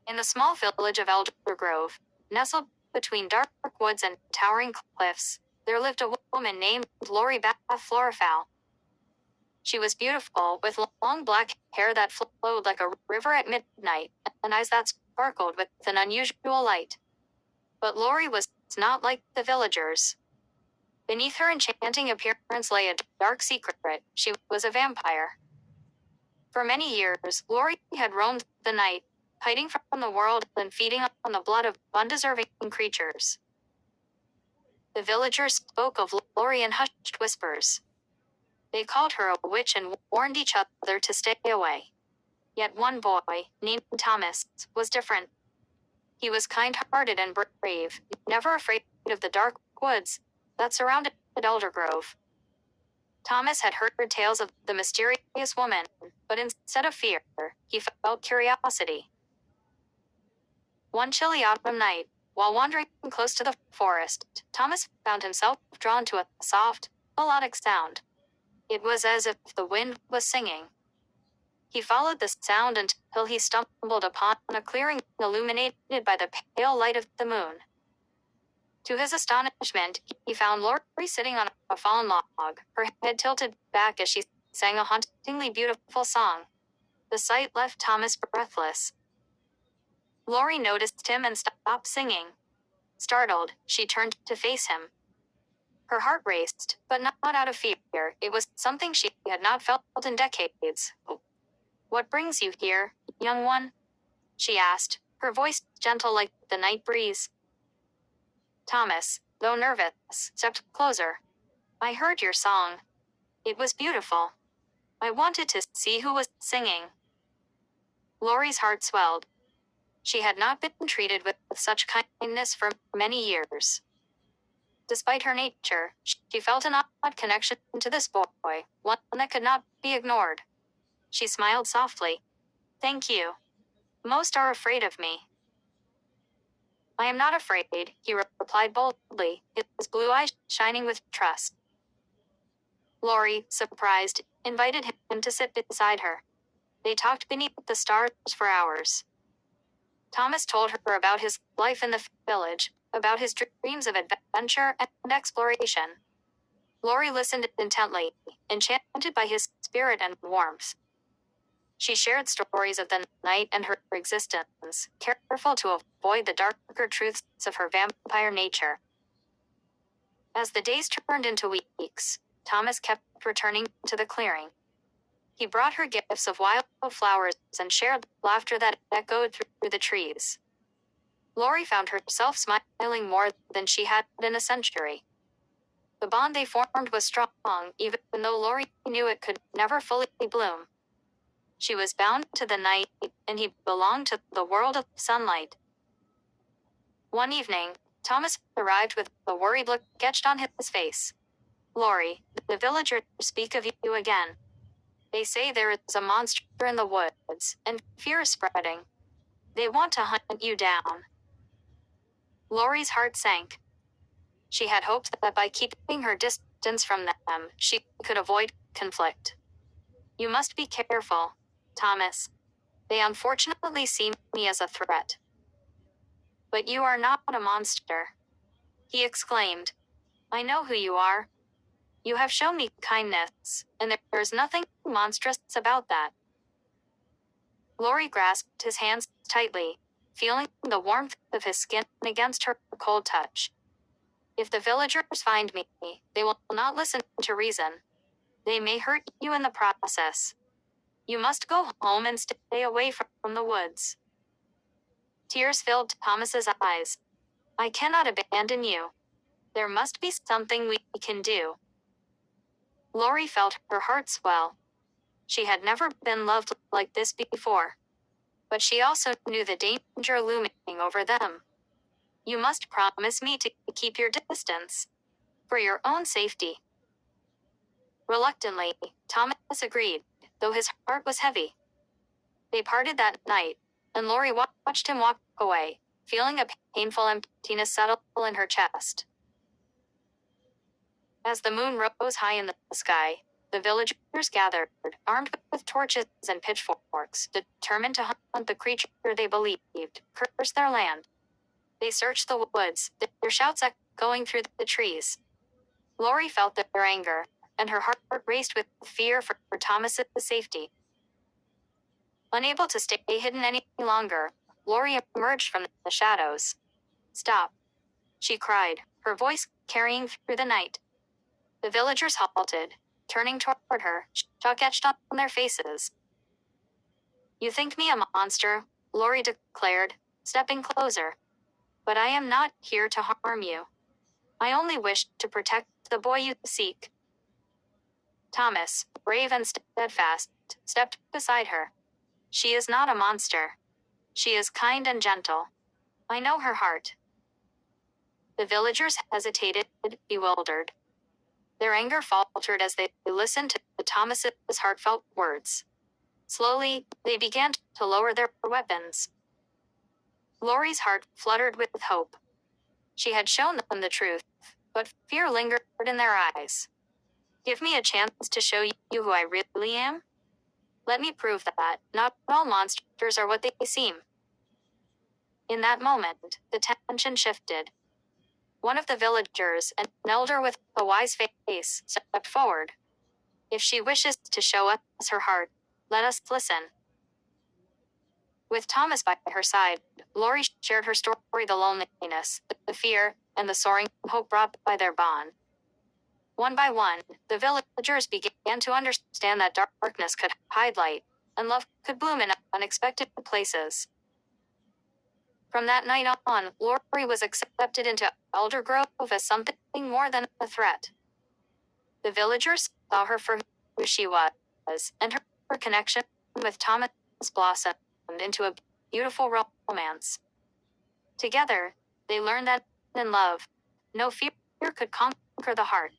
In the small village of Elder Grove, nestled between dark woods and towering cliffs, there lived a woman named Lori Beth Florifowl. She was beautiful, with long black hair that flowed like a river at midnight, and eyes that sparkled with an unusual light. But Lori was not like the villagers. Beneath her enchanting appearance lay a dark secret. She was a vampire. For many years, Lori had roamed the night, hiding from the world and feeding on the blood of undeserving creatures. The villagers spoke of Lori in hushed whispers. They called her a witch and warned each other to stay away. Yet one boy, named Thomas, was different. He was kind-hearted and brave, never afraid of the dark woods that surrounded Elder Grove. Thomas had heard tales of the mysterious woman, but instead of fear, he felt curiosity. One chilly autumn night, while wandering close to the forest, Thomas found himself drawn to a soft, melodic sound. It was as if the wind was singing. He followed the sound until he stumbled upon a clearing illuminated by the pale light of the moon. To his astonishment, he found Lori sitting on a fallen log, her head tilted back as she sang a hauntingly beautiful song. The sight left Thomas breathless. Lori noticed him and stopped singing. Startled, she turned to face him. Her heart raced, but not out of fear. It was something she had not felt in decades. "What brings you here, young one?" she asked, her voice gentle like the night breeze. Thomas, though nervous, stepped closer. "I heard your song. It was beautiful. I wanted to see who was singing." Lori's heart swelled. She had not been treated with such kindness for many years. Despite her nature, she felt an odd connection to this boy, one that could not be ignored. She smiled softly. "Thank you. Most are afraid of me." "I am not afraid," he replied boldly, his blue eyes shining with trust. Lori, surprised, invited him to sit beside her. They talked beneath the stars for hours. Thomas told her about his life in the village, about his dreams of adventure and exploration. Lori listened intently, enchanted by his spirit and warmth. She shared stories of the night and her existence, careful to avoid the darker truths of her vampire nature. As the days turned into weeks, Thomas kept returning to the clearing. He brought her gifts of wild flowers and shared laughter that echoed through the trees. Lori found herself smiling more than she had in a century. The bond they formed was strong, even though Lori knew it could never fully bloom. She was bound to the night, and he belonged to the world of sunlight. One evening, Thomas arrived with a worried look etched on his face. "Lori, the villagers speak of you again. They say there is a monster in the woods, and fear is spreading. They want to hunt you down." Lori's heart sank. She had hoped that by keeping her distance from them, she could avoid conflict. "You must be careful, Thomas. They unfortunately see me as a threat." "But you are not a monster," he exclaimed. "I know who you are. You have shown me kindness, and there is nothing monstrous about that." Lori grasped his hands tightly, feeling the warmth of his skin against her cold touch. "If the villagers find me, they will not listen to reason. They may hurt you in the process. You must go home and stay away from the woods." Tears filled Thomas's eyes. "I cannot abandon you. There must be something we can do." Lori felt her heart swell. She had never been loved like this before. But she also knew the danger looming over them. "You must promise me to keep your distance. For your own safety." Reluctantly, Thomas agreed, though his heart was heavy. They parted that night, and Lori watched him walk away, feeling a painful emptiness settle in her chest. As the moon rose high in the sky, the villagers gathered, armed with torches and pitchforks, determined to hunt the creature they believed cursed their land. They searched the woods, their shouts echoing through the trees. Lori felt their anger, and her heart raced with fear for Thomas's safety. Unable to stay hidden any longer, Lori emerged from the shadows. "Stop," she cried, her voice carrying through the night. The villagers halted, turning toward her, shock etched on their faces. "You think me a monster," Lori declared, stepping closer. "But I am not here to harm you. I only wish to protect the boy you seek." Thomas, brave and steadfast, stepped beside her. "She is not a monster. She is kind and gentle. I know her heart." The villagers hesitated, bewildered. Their anger faltered as they listened to Thomas's heartfelt words. Slowly, they began to lower their weapons. Lori's heart fluttered with hope. She had shown them the truth, but fear lingered in their eyes. "Give me a chance to show you who I really am? Let me prove that not all monsters are what they seem." In that moment, the tension shifted. One of the villagers, an elder with a wise face, stepped forward. "If she wishes to show us her heart, let us listen." With Thomas by her side, Lori shared her story, the loneliness, the fear, and the soaring hope brought by their bond. One by one, the villagers began to understand that darkness could hide light, and love could bloom in unexpected places. From that night on, Lori was accepted into Elder Grove as something more than a threat. The villagers saw her for who she was, and her connection with Thomas blossomed into a beautiful romance. Together, they learned that in love, no fear could conquer the heart.